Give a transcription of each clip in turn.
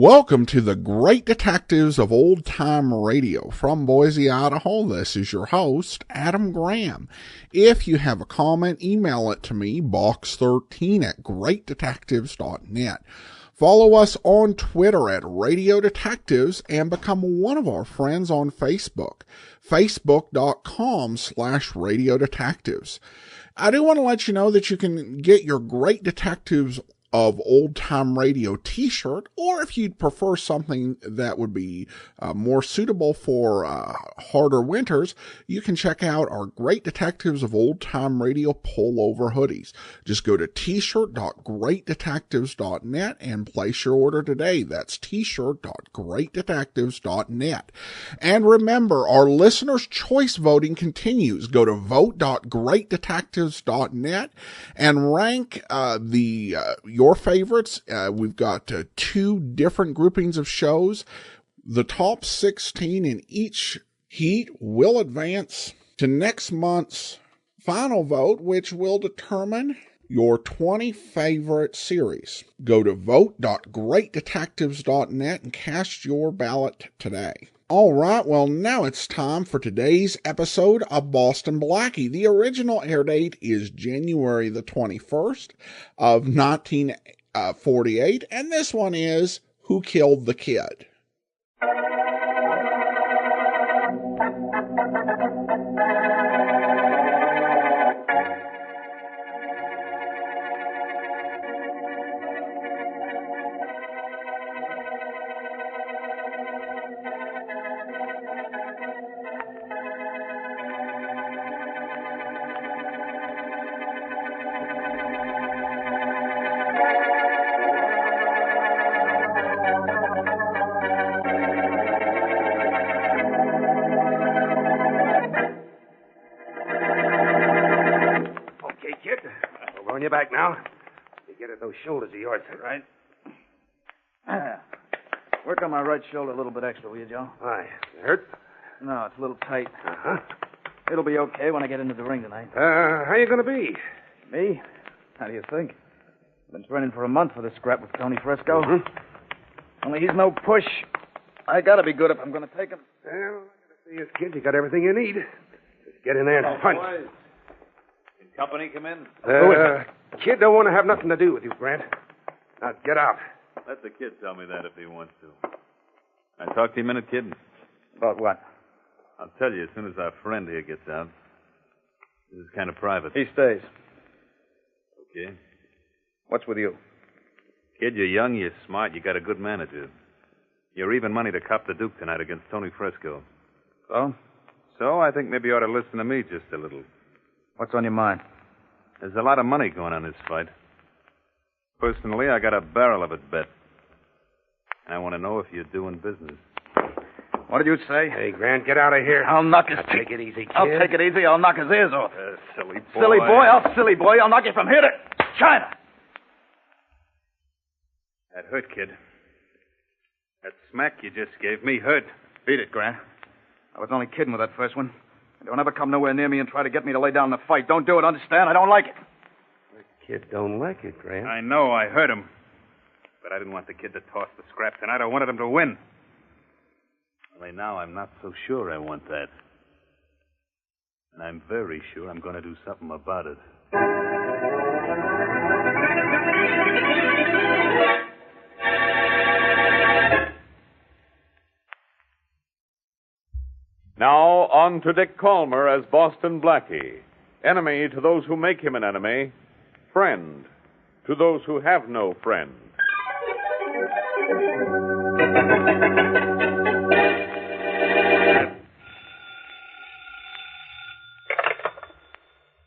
Welcome to the Great Detectives of Old Time Radio. From Boise, Idaho, this is your host, Adam Graham. If you have a comment, email it to me, box13@greatdetectives.net. Follow us on Twitter at Radio Detectives and become one of our friends on Facebook, facebook.com/Radio Detectives. I do want to let you know that you can get your Great Detectives of Old Time Radio t-shirt, or if you'd prefer something that would be more suitable for harder winters, you can check out our Great Detectives of Old Time Radio pullover hoodies. Just go to t-shirt.greatdetectives.net and place your order today. That's t-shirt.greatdetectives.net. And remember, our listeners' choice voting continues. Go to vote.greatdetectives.net and rank your favorites. We've got two different groupings of shows. The top 16 in each heat will advance to next month's final vote, which will determine your 20 favorite series. Go to vote.greatdetectives.net and cast your ballot today. All right, well, now it's time for today's episode of Boston Blackie. The original air date is January the 21st of 1948, and this one is Who Killed the Kid? You're back now. You get at those shoulders of yours, right? Work on my right shoulder a little bit extra, will you, Joe? Why? It hurt? No, it's a little tight. Uh-huh. It'll be okay when I get into the ring tonight. How you going to be? Me? How do you think? Been training for a month for this scrap with Tony Fresco. Mm-hmm. Only he's no push. I gotta be good if I'm gonna take him. Well, see this kid. You got everything you need. Just get in there and punch. Boys. Can company come in? Kid don't want to have nothing to do with you, Grant. Now, get out. Let the kid tell me that if he wants to. I talk to you a minute, kid? About what? I'll tell you as soon as our friend here gets out. This is kind of private. He stays. Okay. What's with you? Kid, you're young, you're smart, you got a good manager. You're even money to cop the Duke tonight against Tony Fresco. So? So I think maybe you ought to listen to me just a little. What's on your mind? There's a lot of money going on in this fight. Personally, I got a barrel of it bet. And I want to know if you're doing business. What did you say? Hey, Grant, get out of here. I'll knock his... Take it easy, kid. I'll take it easy. I'll knock his ears off. Silly boy. Silly boy? Silly boy. I'll knock you from here to China. That hurt, kid. That smack you just gave me hurt. Beat it, Grant. I was only kidding with that first one. Don't ever come nowhere near me and try to get me to lay down the fight. Don't do it, understand? I don't like it. The kid don't like it, Grant. I know, I hurt him. But I didn't want the kid to toss the scrap tonight. I wanted him to win. Only now I'm not so sure I want that. And I'm very sure I'm going to do something about it. Now, on to Dick Calmer as Boston Blackie. Enemy to those who make him an enemy. Friend to those who have no friend.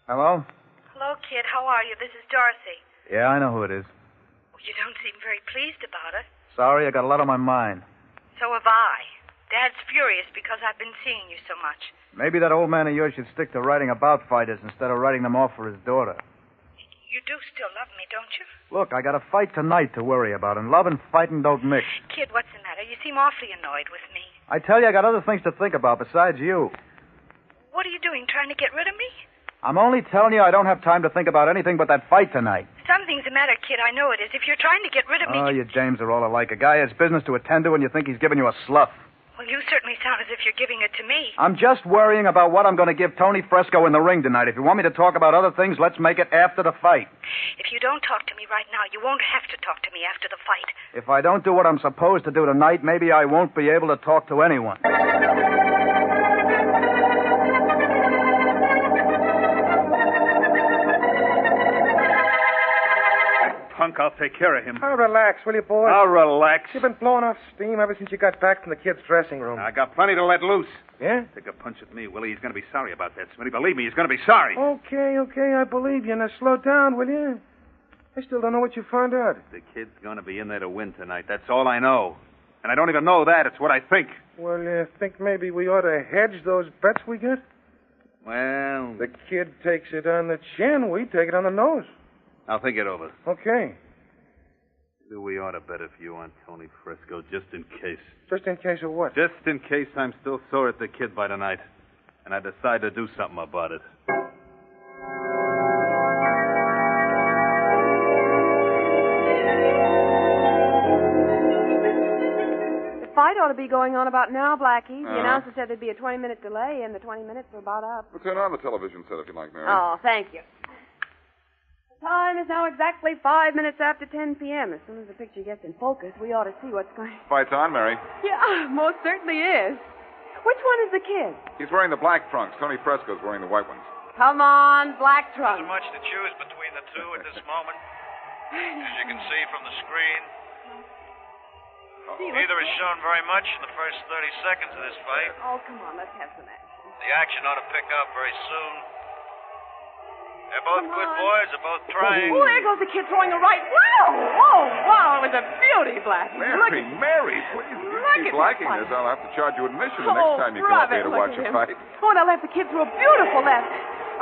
Hello? Hello, kid. How are you? This is Dorothy. Yeah, I know who it is. Well, you don't seem very pleased about it. Sorry, I got a lot on my mind. So have I. Dad's furious because I've been seeing you so much. Maybe that old man of yours should stick to writing about fighters instead of writing them off for his daughter. You do still love me, don't you? Look, I got a fight tonight to worry about, and love and fighting don't mix. Kid, what's the matter? You seem awfully annoyed with me. I tell you, I got other things to think about besides you. What are you doing, trying to get rid of me? I'm only telling you I don't have time to think about anything but that fight tonight. Something's the matter, kid. I know it is. If you're trying to get rid of me... Oh, you dames are all alike. A guy has business to attend to, and you think he's giving you a slough. Well, you certainly sound as if you're giving it to me. I'm just worrying about what I'm going to give Tony Fresco in the ring tonight. If you want me to talk about other things, let's make it after the fight. If you don't talk to me right now, you won't have to talk to me after the fight. If I don't do what I'm supposed to do tonight, maybe I won't be able to talk to anyone. Punk, I'll take care of him. Oh, relax, will you, boy? I'll relax. You've been blowing off steam ever since you got back from the kid's dressing room. I got plenty to let loose. Yeah? Take a punch at me, Willie. He's going to be sorry about that, Smitty. Believe me, he's going to be sorry. Okay, I believe you. Now slow down, will you? I still don't know what you found out. The kid's going to be in there to win tonight. That's all I know. And I don't even know that. It's what I think. Well, you think maybe we ought to hedge those bets we got? Well, The kid takes it on the chin, we take it on the nose. I'll think it over. Okay. Maybe we ought to bet a few on Tony Fresco, just in case. Just in case of what? Just in case I'm still sore at the kid by tonight. And I decide to do something about it. The fight ought to be going on about now, Blackie. The announcer said there'd be a 20-minute delay, and the 20 minutes are about up. We'll turn on the television set if you like, Mary. Oh, thank you. The time is now exactly 5 minutes after 10 p.m. As soon as the picture gets in focus, we ought to see what's going on. Fight's on, Mary. Yeah, most certainly is. Which one is the kid? He's wearing the black trunks. Tony Fresco's wearing the white ones. Come on, black trunk. There's much to choose between the two at this moment. As you can see from the screen, neither has shown very much in the first 30 seconds of this fight. Oh, come on, let's have some action. The action ought to pick up very soon. They're both good boys. They're both trying. Oh, there goes the kid throwing a right. Wow, it was a beauty, Blackie. Mary, please. If you keep liking this, I'll have to charge you admission the next time you come up here to watch a fight. Oh, and I left the kid through a beautiful left.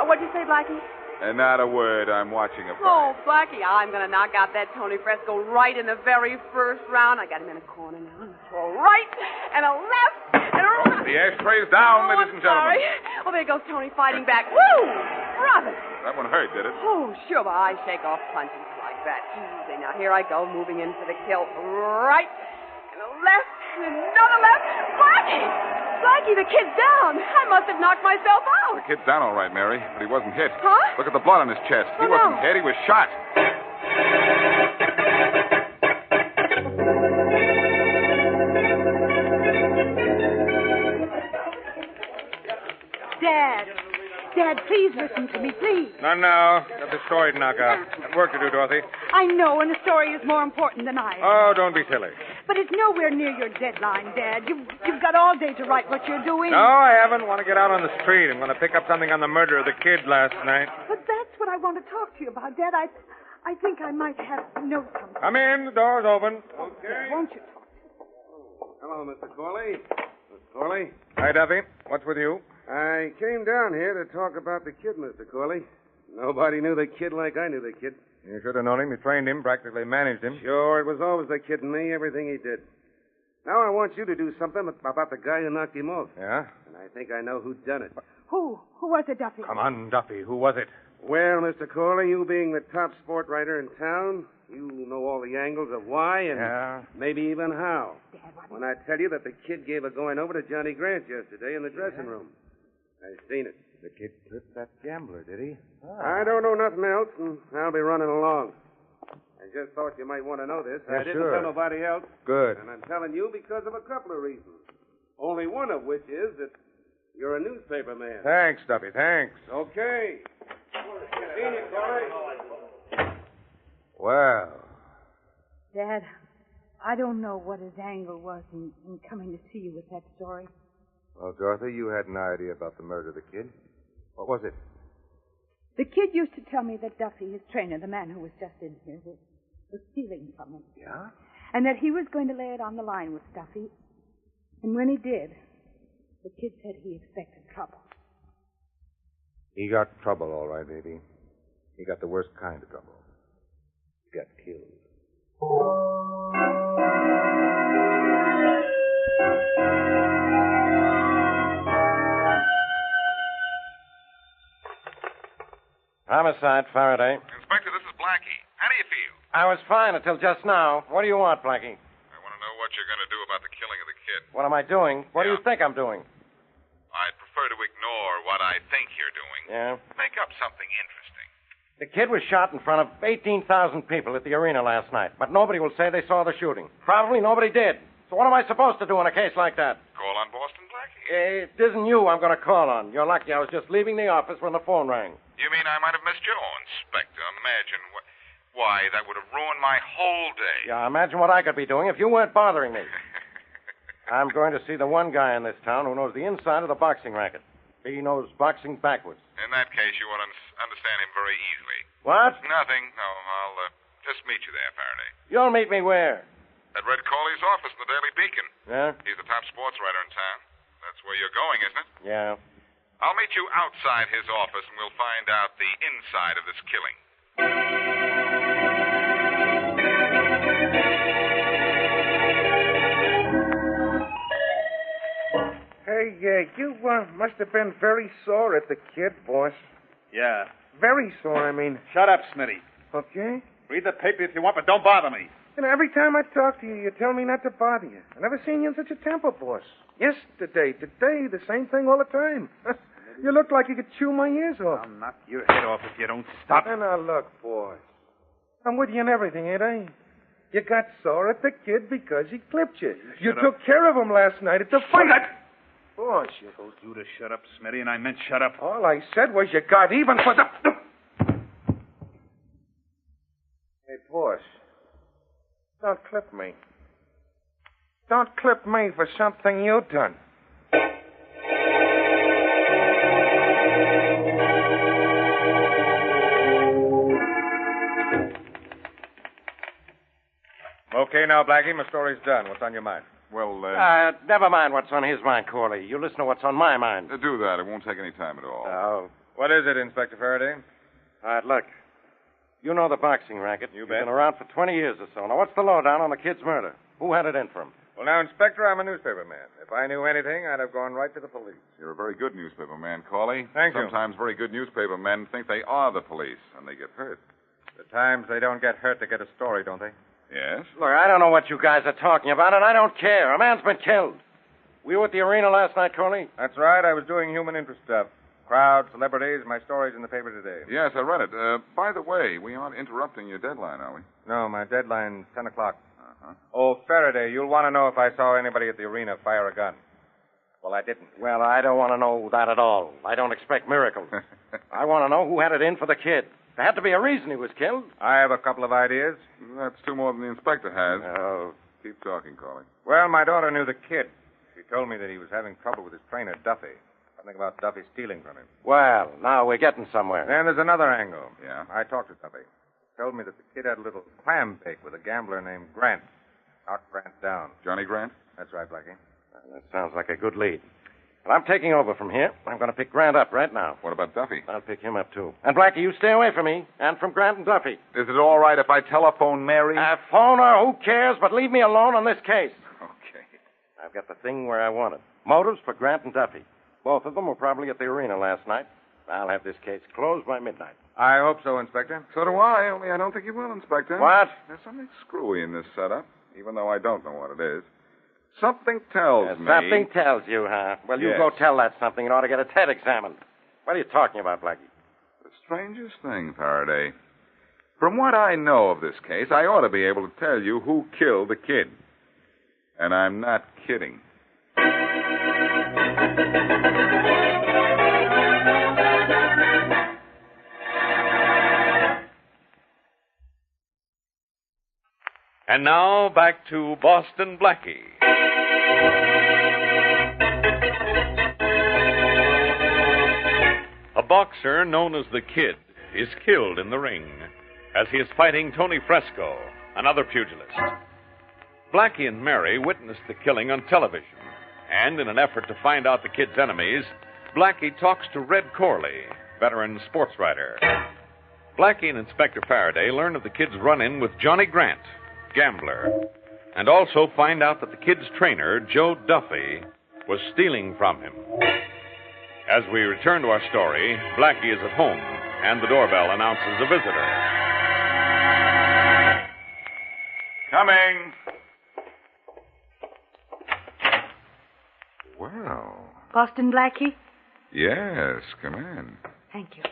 What'd you say, Blackie? And not a word. I'm watching a fight. Oh, Blackie, I'm going to knock out that Tony Fresco right in the very first round. I got him in a corner now. I'm going to throw a right and a left and a right. The ashtray's down, ladies and gentlemen. Sorry. Oh, there goes Tony fighting back. Woo! Brother. That one hurt, did it? Oh, sure, but I shake off punches like that. Easy. Now, here I go, moving in for the kill. Right and a left and another left. Blackie, the kid's down. I must have knocked myself out. The kid's down all right, Mary, but he wasn't hit. Huh? Look at the blood on his chest. He Oh, wasn't no. hit. He was shot. Dad, please listen to me, please. No. Got the story to knock out. Got work to do, Dorothy. I know, and the story is more important than I am. Oh, don't be silly. But it's nowhere near your deadline, Dad. You've got all day to write what you're doing. No, I haven't. Want to get out on the street. I'm going to pick up something on the murder of the kid last night. But that's what I want to talk to you about, Dad. I think I might have know something. Come in. The door's open. Okay. Won't you talk? Hello, Mr. Corley. Miss Corley. Hi, Duffy. What's with you? I came down here to talk about the kid, Mr. Corley. Nobody knew the kid like I knew the kid. You should have known him. You trained him, practically managed him. Sure, it was always the kid and me, everything he did. Now I want you to do something about the guy who knocked him off. Yeah? And I think I know who done it. Who was it, Duffy? Come on, Duffy. Who was it? Well, Mr. Corley, you being the top sport writer in town, you know all the angles of why and maybe even how. Dad, When I tell you that the kid gave a going over to Johnny Grant yesterday in the dressing room. I've seen it. The kid clipped that gambler, did he? I don't know nothing else, and I'll be running along. I just thought you might want to know this. Yeah, I didn't sure. tell nobody else. Good. And I'm telling you because of a couple of reasons. Only one of which is that you're a newspaper man. Thanks, Duffy. Thanks. Okay. Seen you, Corey. Well, Dad, I don't know what his angle was in coming to see you with that story. well, Dorothy, you had an idea about the murder of the kid. What was it? The kid used to tell me that Duffy, his trainer, the man who was just in here, was stealing from him. Yeah? And that he was going to lay it on the line with Duffy. And when he did, the kid said he expected trouble. He got trouble, all right, baby. He got the worst kind of trouble. He got killed. Homicide, Faraday. Inspector, this is Blackie. I was fine until just now. What do you want, Blackie? I want to know what you're going to do about the killing of the kid. What am I doing? What do you think I'm doing? I'd prefer to ignore what I think you're doing. Yeah? Make up something interesting. The kid was shot in front of 18,000 people at the arena last night, but nobody will say they saw the shooting. Probably nobody did. So what am I supposed to do in a case like that? Call on Boston Blackie. It isn't you I'm going to call on. You're lucky I was just leaving the office when the phone rang. You mean I might have missed you? Oh, Inspector, imagine why, that would have ruined my whole day. Yeah, imagine what I could be doing if you weren't bothering me. I'm going to see the one guy in this town who knows the inside of the boxing racket. He knows boxing backwards. In that case, you will understand him very easily. What? Nothing. No, I'll just meet you there, Faraday. You'll meet me where? At Red Corley's office in the Daily Beacon. Yeah? He's the top sports writer in town. That's where you're going, isn't it? Yeah. I'll meet you outside his office, and we'll find out the inside of this killing. Hey, you must have been very sore at the kid, boss. Yeah. Very sore, I mean. Shut up, Smitty. Okay? Read the paper if you want, but don't bother me. You know, every time I talk to you, you tell me not to bother you. I never seen you in such a temper, boss. Yesterday, today, the same thing all the time. You look like you could chew my ears off. I'll knock your head off if you don't stop. And now look, boss. I'm with you in everything, ain't I? You got sore at the kid because he clipped you. You took care of him last night at the fight. Boss, you... I told you to shut up, Smitty, and I meant shut up. All I said was you got even for the... Hey, boss. Don't clip me. Don't clip me for something you done. Okay, now, Blackie, my story's done. What's on your mind? Well, never mind what's on his mind, Corley. You listen to what's on my mind. do that. It won't take any time at all. Oh. What is it, Inspector Faraday? All right, look. You know the boxing racket. You've been around for 20 years or so. Now, what's the lowdown on the kid's murder? Who had it in for him? Well, now, Inspector, I'm a newspaper man. If I knew anything, I'd have gone right to the police. You're a very good newspaper man, Corley. Thank you. Sometimes very good newspaper men think they are the police, and they get hurt. At times, they don't get hurt to get a story, don't they? Yes? Look, I don't know what you guys are talking about, and I don't care. A man's been killed. Were you at the arena last night, Corley? That's right. I was doing human interest stuff. Crowds, celebrities, my story's in the paper today. Yes, I read it. By the way, we aren't interrupting your deadline, are we? No, my deadline's 10 o'clock. Uh-huh. Oh, Faraday, you'll want to know if I saw anybody at the arena fire a gun. Well, I didn't. Well, I don't want to know that at all. I don't expect miracles. I want to know who had it in for the kid. There had to be a reason he was killed. I have a couple of ideas. That's two more than the inspector has. Oh. Keep talking, Corley. Well, my daughter knew the kid. She told me that he was having trouble with his trainer, Duffy. Something about Duffy stealing from him. Well, now we're getting somewhere. Then there's another angle. Yeah? I talked to Duffy. He told me that the kid had a little clam bake with a gambler named Grant. Knocked Grant down. Johnny Grant? That's right, Blackie. Well, that sounds like a good lead. Well, I'm taking over from here. I'm going to pick Grant up right now. What about Duffy? I'll pick him up, too. And, Blackie, you stay away from me and from Grant and Duffy. Is it all right if I telephone Mary? Phone her, who cares, but leave me alone on this case. Okay. I've got the thing where I want it. Motives for Grant and Duffy. Both of them were probably at the arena last night. I'll have this case closed by midnight. I hope so, Inspector. So do I, only I don't think you will, Inspector. What? There's something screwy in this setup, even though I don't know what it is. Something tells me... Something tells you, huh? Well, you Yes. go tell that something and ought to get its head examined. What are you talking about, Blackie? The strangest thing, Faraday. From what I know of this case, I ought to be able to tell you who killed the kid. And I'm not kidding. And now, back to Boston Blackie. A boxer known as the Kid is killed in the ring as he is fighting Tony Fresco, another pugilist. Blackie and Mary witnessed the killing on television, and in an effort to find out the Kid's enemies, Blackie talks to Red Corley, veteran sports writer. Blackie and Inspector Faraday learn of the Kid's run-in with Johnny Grant, gambler, and also find out that the Kid's trainer, Joe Duffy, was stealing from him. As we return to our story, Blackie is at home, and the doorbell announces a visitor. Coming. Well. Boston Blackie? Yes, come in. Thank you.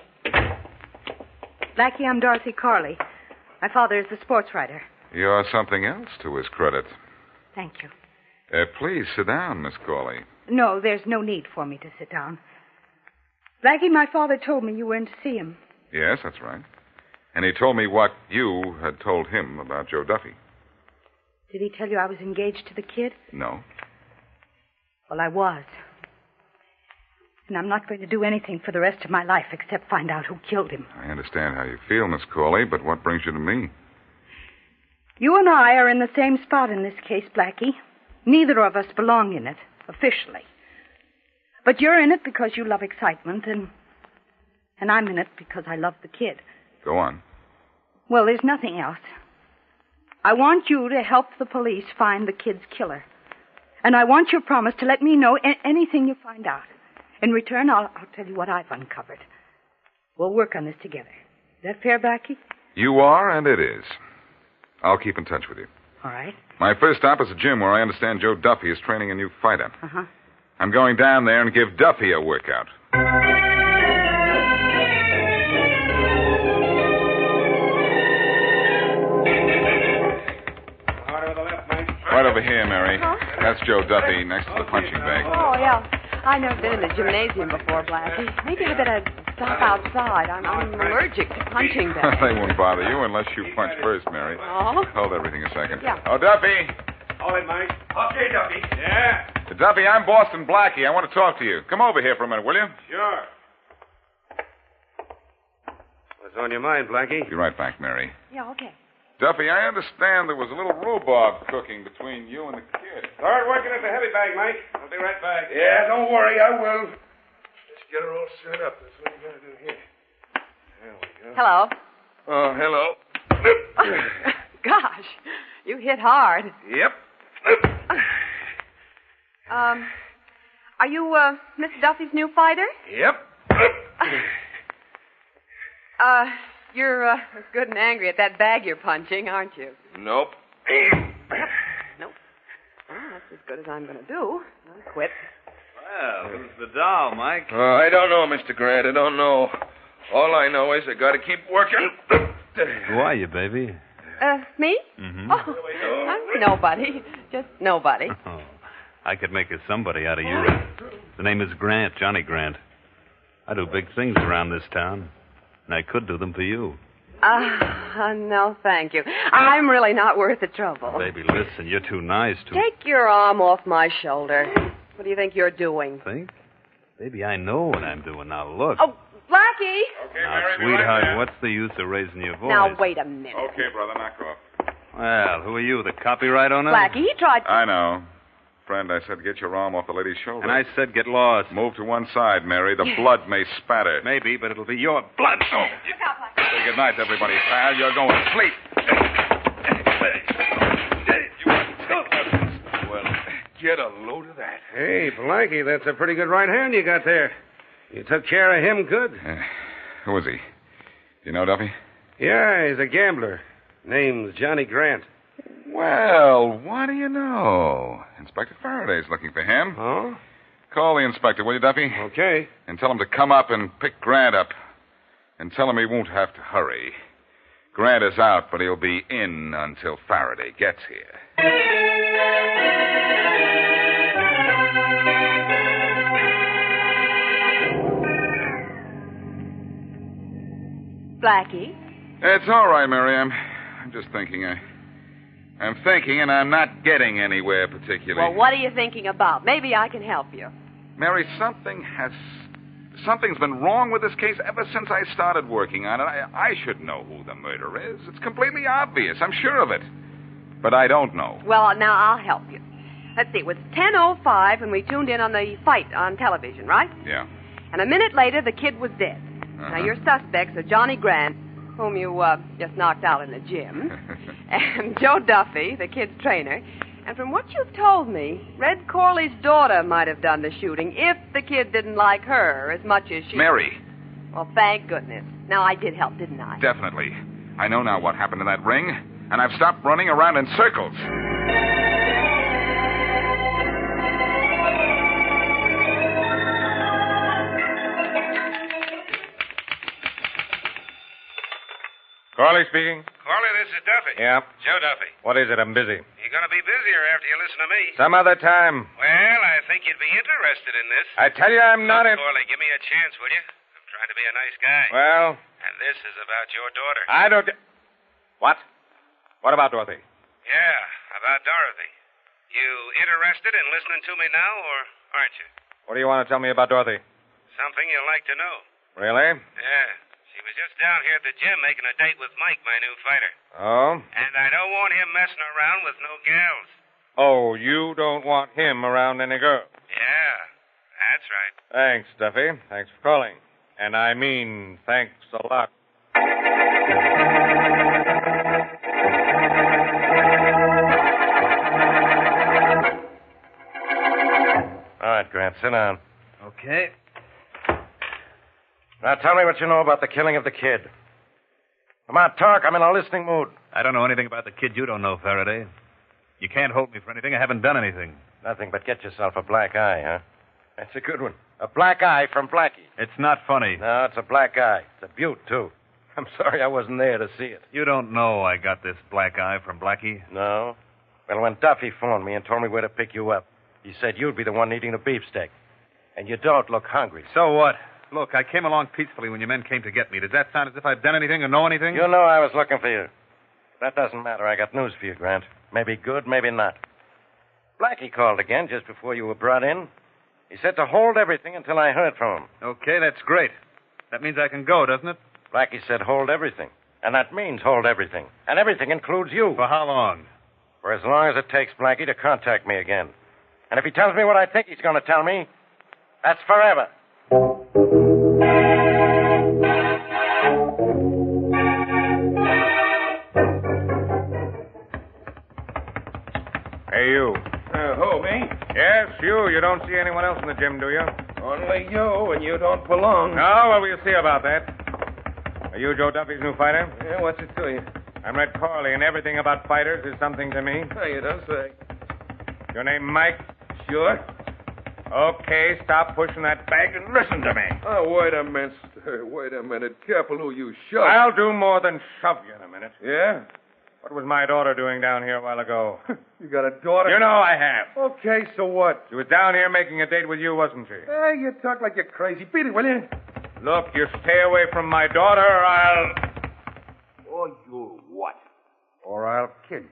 Blackie, I'm Dorothy Corley. My father is the sports writer. You're something else to his credit. Thank you. Please sit down, Miss Corley. No, there's no need for me to sit down. Blackie, my father told me you were in to see him. Yes, that's right. And he told me what you had told him about Joe Duffy. Did he tell you I was engaged to the kid? No. Well, I was. And I'm not going to do anything for the rest of my life except find out who killed him. I understand how you feel, Miss Corley, but what brings you to me? You and I are in the same spot in this case, Blackie. Neither of us belong in it, officially. But you're in it because you love excitement, and I'm in it because I love the kid. Go on. Well, there's nothing else. I want you to help the police find the kid's killer. And I want your promise to let me know anything you find out. In return, I'll tell you what I've uncovered. We'll work on this together. Is that fair, Blackie? You are, and it is. I'll keep in touch with you. All right. My first stop is a gym where I understand Joe Duffy is training a new fighter. Uh-huh. I'm going down there and give Duffy a workout. Right over here, Mary. Huh? That's Joe Duffy next to the punching bag. Oh, yeah. I've never been in the gymnasium before, Blackie. Maybe I better stop outside. I'm allergic to punching bags. They won't bother you unless you punch first, Mary. Oh? Hold everything a second. Yeah. Oh, Duffy. Hold it, Mike. Okay, Duffy. Yeah? Duffy, I'm Boston Blackie. I want to talk to you. Come over here for a minute, will you? Sure. What's on your mind, Blackie? Be right back, Mary. Yeah, okay. Duffy, I understand there was a little rhubarb cooking between you and the kid. Start working at the heavy bag, Mike. I'll be right back. Yeah, don't worry, I will. Let's get her all set up. That's what you gotta do here. There we go. Hello. Oh, hello. Gosh, you hit hard. Yep. Are you, Mr. Duffy's new fighter? Yep. You're good and angry at that bag you're punching, aren't you? Nope. Nope. Well, that's as good as I'm going to do. I'll quit. Well, who's the doll, Mike? I don't know, Mr. Grant. I don't know. All I know is I got to keep working. Who are you, baby? Me? Mm-hmm. Oh, I'm nobody. Just nobody. Oh, I could make a somebody out of you. The name is Grant, Johnny Grant. I do big things around this town, and I could do them for you. No, thank you. I'm really not worth the trouble. Baby, listen, you're too nice to... Take your arm off my shoulder. What do you think you're doing? Think? Baby, I know what I'm doing. Now, look. Oh, Blackie! Okay, Now, Mary, sweetheart, be right what's the use of raising your voice? Now, wait a minute. back. Okay, brother, knock off. Well, who are you, the copyright owner? Blackie, he tried... I know. Friend, I said get your arm off the lady's shoulder. And I said get lost. Move to one side, Mary. The blood may spatter. Maybe, but it'll be your blood. Oh. Look out, Blackie. Say good night, everybody, pal. You're going to sleep. Well, get a load of that. Hey, Blackie, that's a pretty good right hand you got there. You took care of him good. Who is he? Do you know, Duffy? Yeah, he's a gambler. Name's Johnny Grant. Well, what do you know? Inspector Faraday's looking for him. Oh? Call the inspector, will you, Duffy? Okay. And tell him to come up and pick Grant up. And tell him he won't have to hurry. Grant is out, but he'll be in until Faraday gets here. Blackie? It's all right, Mary. I'm just thinking. I'm thinking, and I'm not getting anywhere particularly. Well, what are you thinking about? Maybe I can help you. Mary, something's been wrong with this case ever since I started working on it. I should know who the murderer is. It's completely obvious. I'm sure of it. But I don't know. Well, now I'll help you. Let's see. It was 10:05 when we tuned in on the fight on television, right? Yeah. And a minute later, the kid was dead. Uh-huh. Now, your suspects are Johnny Grant, whom you just knocked out in the gym, and Joe Duffy, the kid's trainer. And from what you've told me, Red Corley's daughter might have done the shooting if the kid didn't like her as much as she... Mary. Well, thank goodness. Now, I did help, didn't I? Definitely. I know now what happened in that ring. and I've stopped running around in circles. Corley speaking. Corley, this is Duffy. Yeah. Joe Duffy. What is it? I'm busy. You're going to be busier after you listen to me. Some other time. Well, I think you'd be interested in this. I tell you, I'm not Look, Corley, give me a chance, will you? I'm trying to be a nice guy. Well, And this is about your daughter. I don't... What? What about Dorothy? Yeah, about Dorothy. You interested in listening to me now, or aren't you? What do you want to tell me about Dorothy? Something you'll like to know. Really? Yeah. She was just down here at the gym making a date with Mike, my new fighter. Oh? And I don't want him messing around with no gals. Oh, you don't want him around any girl. Yeah, that's right. Thanks, Duffy. Thanks for calling. And I mean, thanks a lot. All right, Grant, sit down. Okay. Now tell me what you know about the killing of the kid. Come on, talk. I'm in a listening mood. I don't know anything about the kid you don't know, Faraday. You can't hold me for anything. I haven't done anything. Nothing but get yourself a black eye, huh? That's a good one. A black eye from Blackie. It's not funny. No, it's a black eye. It's a beaut, too. I'm sorry I wasn't there to see it. You don't know I got this black eye from Blackie? No? Well, when Duffy phoned me and told me where to pick you up, he said you'd be the one eating the beefsteak. And you don't look hungry. So what? Look, I came along peacefully when your men came to get me. Does that sound as if I've done anything or know anything? You know I was looking for you. That doesn't matter. I got news for you, Grant. Maybe good, maybe not. Blackie called again just before you were brought in. He said to hold everything until I heard from him. Okay, that's great. That means I can go, doesn't it? Blackie said hold everything. And that means hold everything. And everything includes you. For how long? For as long as it takes Blackie to contact me again. And if he tells me what I think he's going to tell me, that's forever. Hey, you. Who, me? Yes, you. You don't see anyone else in the gym, do you? Only you, and you don't belong. No, well, we'll see about that. Are you Joe Duffy's new fighter? Yeah, what's it to you? I'm Red Corley, and everything about fighters is something to me. Oh, you don't say. Your name Mike? Sure. Okay, stop pushing that bag and listen to me. Oh, wait a minute, sir. Wait a minute. Careful who you shove. I'll do more than shove you in a minute. Yeah? What was my daughter doing down here a while ago? You got a daughter? You know I have. Okay, so what? She was down here making a date with you, wasn't she? Hey, you talk like you're crazy. Beat it, will you? Look, you stay away from my daughter, or I'll... Or you'll what? Or I'll kill you.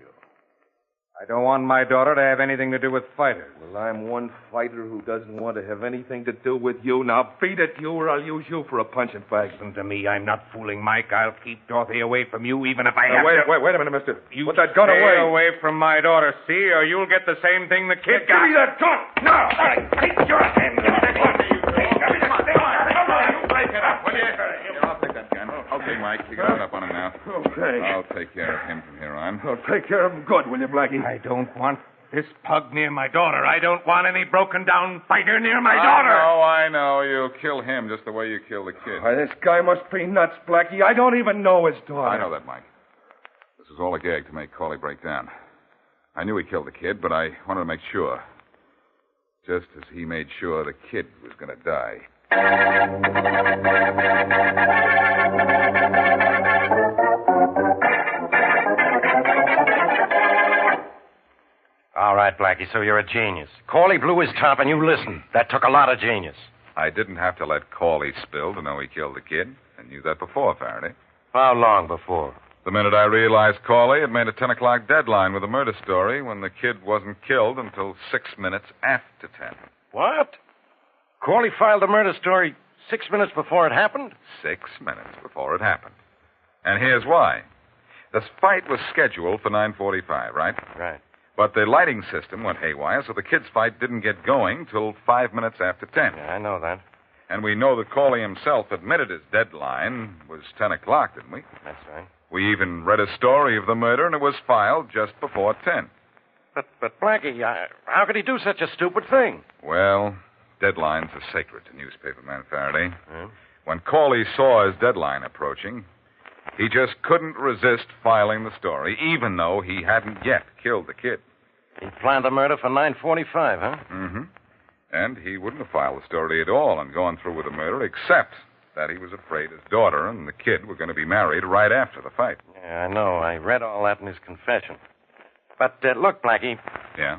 I don't want my daughter to have anything to do with fighters. Well, I'm one fighter who doesn't want to have anything to do with you. Now, beat it, you, or I'll use you for a punching bag. Listen to me. I'm not fooling Mike. I'll keep Dorothy away from you, even if I have to... Wait a minute, mister. You put that gun stay away. away from my daughter, see, or you'll get the same thing the kid got. Give me that gun! No! All right, take your hand. Give me that gun. I'll take that gun. Okay, Mike, you got it up on him now. Okay. I'll take care of him from here on. Well, take care of him good, will you, Blackie? I don't want this pug near my daughter. I don't want any broken-down fighter near my daughter. I know. You'll kill him just the way you killed the kid. Why, this guy must be nuts, Blackie. I don't even know his daughter. I know that, Mike. This was all a gag to make Corley break down. I knew he killed the kid, but I wanted to make sure. Just as he made sure the kid was going to die. All right, Blackie, so you're a genius. Corley blew his top and you listened. That took a lot of genius. I didn't have to let Corley spill to know he killed the kid. I knew that before, Faraday. How long before? The minute I realized Corley had made a 10 o'clock deadline with a murder story when the kid wasn't killed until 6 minutes after 10. What? Corley filed the murder story 6 minutes before it happened? 6 minutes before it happened. And here's why. This fight was scheduled for 9:45, right? Right. But the lighting system went haywire, so the kid's fight didn't get going till 5 minutes after 10. Yeah, I know that. And we know that Corley himself admitted his deadline was 10 o'clock, didn't we? That's right. We even read a story of the murder, and it was filed just before 10. But Blackie, how could he do such a stupid thing? Well, deadlines are sacred to newspaperman Faraday. When Corley saw his deadline approaching, He just couldn't resist filing the story, even though he hadn't yet killed the kid. He planned the murder for 9:45, huh? Mm-hmm. And he wouldn't have filed the story at all and gone through with the murder, except that he was afraid his daughter and the kid were going to be married right after the fight. Yeah, I know. I read all that in his confession. But, look, Blackie. Yeah?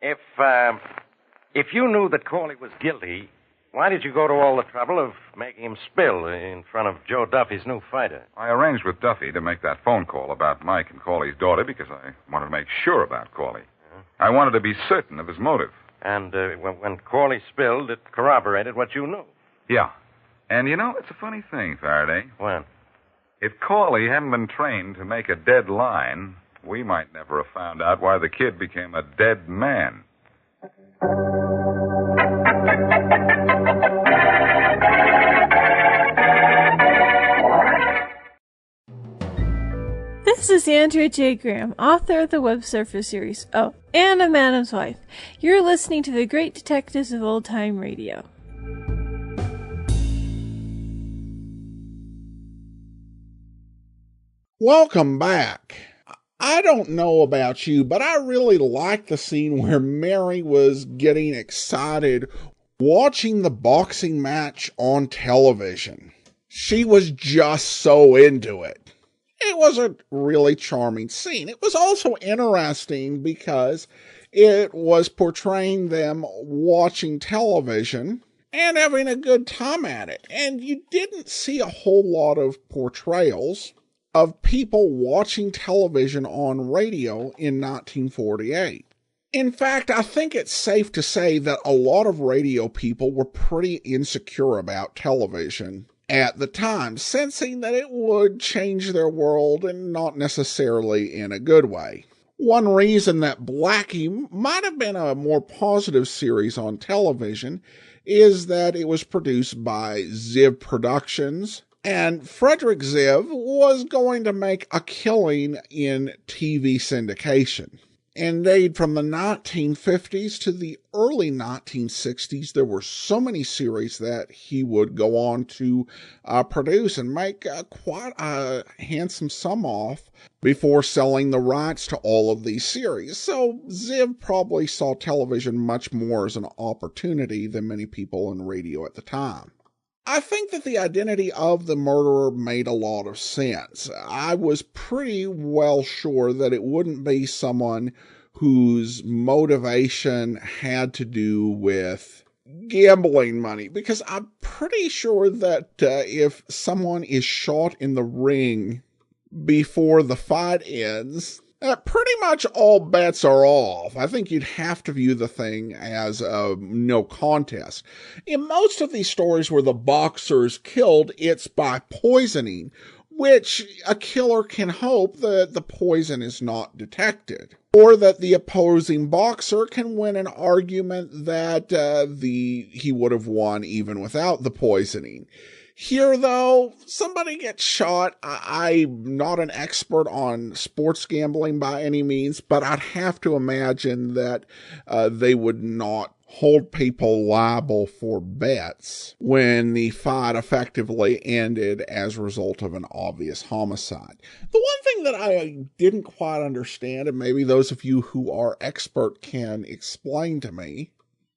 If you knew that Corley was guilty, why did you go to all the trouble of making him spill in front of Joe Duffy's new fighter? I arranged with Duffy to make that phone call about Mike and Corley's daughter because I wanted to make sure about Corley. I wanted to be certain of his motive. And when Corley spilled, it corroborated what you knew. Yeah. And, it's a funny thing, Faraday. What? If Corley hadn't been trained to make a dead line, we might never have found out why the kid became a dead man. This is Andrea J. Graham, author of the Web Surfer series, and of Madam's Wife. You're listening to the Great Detectives of Old Time Radio. Welcome back. I don't know about you, but I really liked the scene where Mary was getting excited watching the boxing match on television. She was just so into it. It was a really charming scene. It was also interesting because it was portraying them watching television and having a good time at it. And you didn't see a whole lot of portrayals of people watching television on radio in 1948. In fact, I think it's safe to say that a lot of radio people were pretty insecure about television at the time, sensing that it would change their world and not necessarily in a good way. One reason that Blackie might have been a more positive series on television is that it was produced by Ziv Productions, and Frederick Ziv was going to make a killing in TV syndication. Indeed, from the 1950s to the early 1960s, there were so many series that he would go on to produce and make quite a handsome sum off before selling the rights to all of these series. So Ziv probably saw television much more as an opportunity than many people in radio at the time. I think that the identity of the murderer made a lot of sense. I was pretty well sure that it wouldn't be someone whose motivation had to do with gambling money, because I'm pretty sure that if someone is shot in the ring before the fight ends, pretty much all bets are off. I think you'd have to view the thing as no contest. In most of these stories where the boxer's killed, it's by poisoning, which a killer can hope that the poison is not detected, or that the opposing boxer can win an argument that he would have won even without the poisoning. Here, though, somebody gets shot. I'm not an expert on sports gambling by any means, but I'd have to imagine that they would not hold people liable for bets when the fight effectively ended as a result of an obvious homicide. The one thing that I didn't quite understand, and maybe those of you who are expert can explain to me,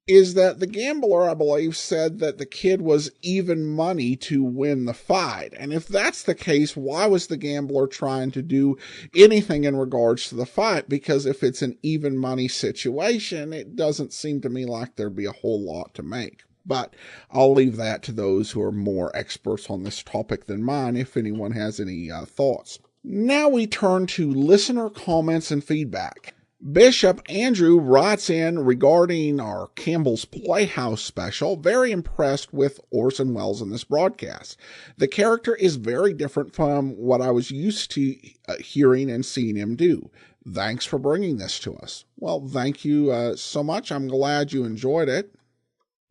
is that the gambler, I believe, said that the kid was even money to win the fight. And if that's the case, why was the gambler trying to do anything in regards to the fight? Because if it's an even money situation, it doesn't seem to me like there'd be a whole lot to make. But I'll leave that to those who are more experts on this topic than mine, if anyone has any thoughts. Now we turn to listener comments and feedback. Bishop Andrew writes in regarding our Campbell's Playhouse special, very impressed with Orson Welles in this broadcast. The character is very different from what I was used to hearing and seeing him do. Thanks for bringing this to us. Well, thank you so much. I'm glad you enjoyed it.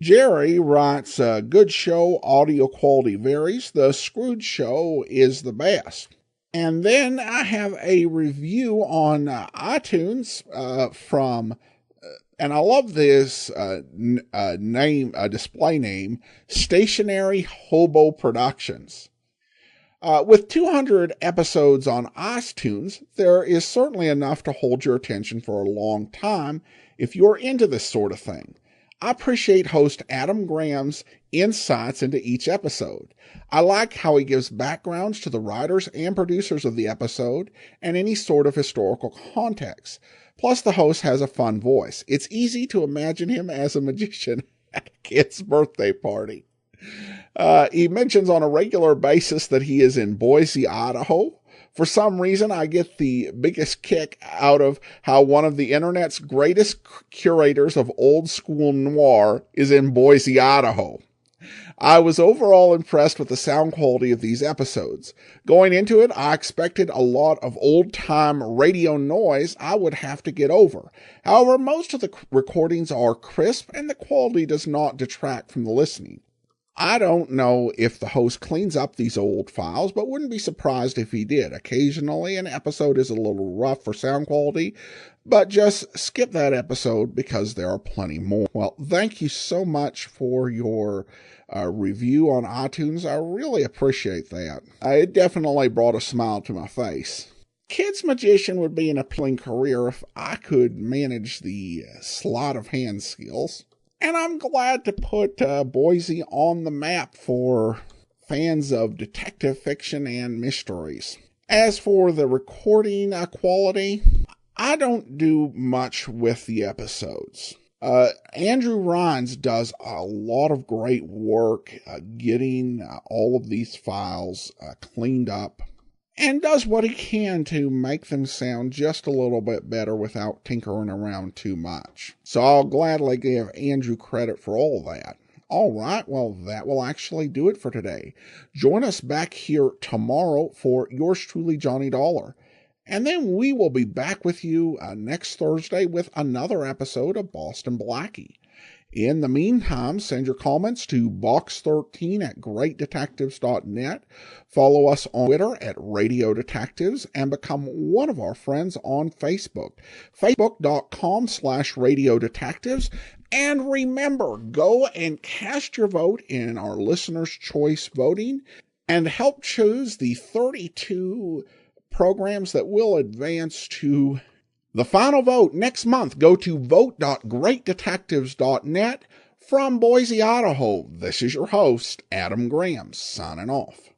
Jerry writes, good show, audio quality varies. The Scrooge show is the best. And then I have a review on iTunes from, and I love this display name, Stationary Hobo Productions. With 200 episodes on iTunes, there is certainly enough to hold your attention for a long time if you're into this sort of thing. I appreciate host Adam Graham's insights into each episode. I like how he gives backgrounds to the writers and producers of the episode and any sort of historical context. Plus, the host has a fun voice. It's easy to imagine him as a magician at a kid's birthday party. He mentions on a regular basis that he is in Boise, Idaho. For some reason, I get the biggest kick out of how one of the internet's greatest curators of old school noir is in Boise, Idaho. I was overall impressed with the sound quality of these episodes. Going into it, I expected a lot of old-time radio noise I would have to get over. However, most of the recordings are crisp and the quality does not detract from the listening. I don't know if the host cleans up these old files, but wouldn't be surprised if he did. Occasionally, an episode is a little rough for sound quality, but just skip that episode because there are plenty more. Well, thank you so much for your review on iTunes. I really appreciate that. It definitely brought a smile to my face. Kid's magician would be an appealing career if I could manage the sleight of hand skills. And I'm glad to put Boise on the map for fans of detective fiction and mysteries. As for the recording quality, I don't do much with the episodes. Andrew Rhines does a lot of great work getting all of these files cleaned up and does what he can to make them sound just a little bit better without tinkering around too much. So I'll gladly give Andrew credit for all that. All right, well, that will actually do it for today. Join us back here tomorrow for yours truly, Johnny Dollar. And then we will be back with you next Thursday with another episode of Boston Blackie. In the meantime, send your comments to box13@greatdetectives.net. Follow us on Twitter at Radio Detectives and become one of our friends on Facebook. Facebook.com/Radio Detectives. And remember, go and cast your vote in our Listener's Choice voting and help choose the 32 programs that will advance to the final vote next month. Go to vote.greatdetectives.net. From Boise, Idaho, this is your host, Adam Graham, signing off.